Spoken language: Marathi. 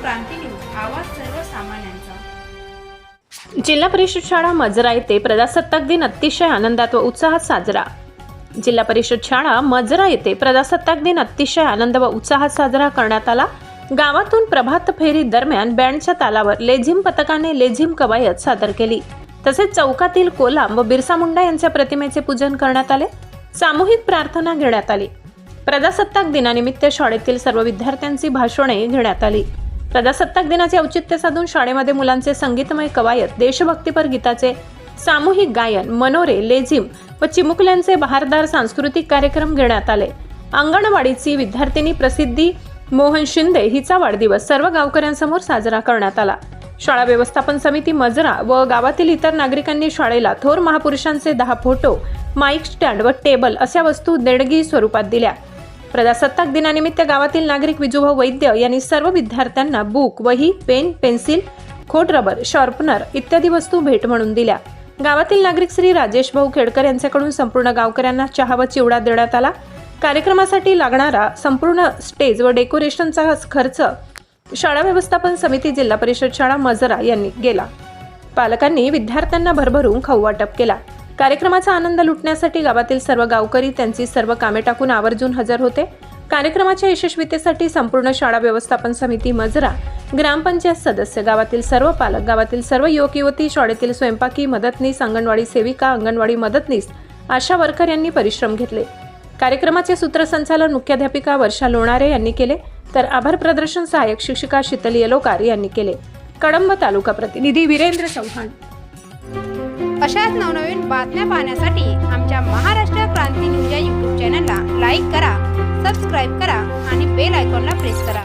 क्रांती न्यूज, आवाज सर्वसामान्यांचा। जिल्हा परिषद शाळा मजरा येथे प्रजासत्ताक दिन अतिशय आनंदात व उत्साहात साजरा। जिल्हा परिषद शाळा मजरा येथे प्रजासत्ताक दिन अतिशय आनंद व उत्साहात साजरा करण्यात आला। गावातून प्रभात फेरी दरम्यान बँडच्या तालावर लेझिम पथकाने लेझिम कवायत सादर केली। तसेच चौकातील कोलाम व बिरसा मुंडा यांच्या प्रतिमेचे पूजन करण्यात आले। सामूहिक प्रार्थना घेण्यात आली। प्रजासत्ताक दिनानिमित्त शाळेतील सर्व विद्यार्थ्यांची भाषणे घेण्यात आली। प्रजासत्ताक दिनाचे औचित्य साधून शाळेमध्ये मुलांचे संगीतमय कवायत, देशभक्तीपर गीताचे सामूहिक गायन, मनोरे, लेझिम व चिमुकल्यांचे बहारदार सांस्कृतिक कार्यक्रम घेण्यात आले। अंगणवाडीची विद्यार्थिनी प्रसिद्धी मोहन शिंदे हिचा वाढदिवस सर्व गावकऱ्यांसमोर साजरा करण्यात आला। शाळा व्यवस्थापन समिती मजरा व गावातील इतर नागरिकांनी शाळेला थोर महापुरुषांचे 10 फोटो, माईक स्टँड व टेबल अशा वस्तू देणगी स्वरूपात दिल्या। प्रजासत्ताक दिनानिमित्त गावातील नागरिक विजूभाऊ वैद्य यांनी सर्व विद्यार्थ्यांना बुक, वही, पेन, पेन्सिल, खोड रबर, शार्पनर इत्यादी वस्तू भेट म्हणून दिल्या। गावातील नागरिक श्री राजेश भाऊ खेडकर यांच्याकडून संपूर्ण गावकऱ्यांना चहा व चिवडा देण्यात आला। कार्यक्रमासाठी लागणारा संपूर्ण स्टेज व डेकोरेशनचा खर्च शाळा व्यवस्थापन समिती जिल्हा परिषद शाळा मजरा यांनी केला। पालकांनी विद्यार्थ्यांना भरभरून खाऊ वाटप केला। कार्यक्रमाचा आनंद लुटण्यासाठी गावातील सर्व गावकरी त्यांची सर्व कामे टाकून आवर्जून हजर होते। कार्यक्रमाच्या यशस्वीतेसाठी संपूर्ण शाळा व्यवस्थापन समिती मजरा, ग्रामपंचायत सदस्य, गावातील सर्व पालक, गावातील सर्व युवक युवती, शाळेतील स्वयंपाकी मदतनीस, अंगणवाडी सेविका, अंगणवाडी मदतनीस, आशा वर्कर यांनी परिश्रम घेतले। कार्यक्रमाचे सूत्रसंचालन मुख्याध्यापिका वर्षा लोणारे यांनी केले, तर आभार प्रदर्शन सहाय्यक शिक्षिका शीतल येलोकार यांनी केले। कळंब तालुका प्रतिनिधी वीरेंद्र चव्हाण। अशाच नवनवीन बातम्या पाहण्यासाठी आमच्या महाराष्ट्र क्रांती न्यूज या YouTube चॅनलला लाईक करा, सबस्क्राईब करा आणि बेल आयकॉनला प्रेस करा।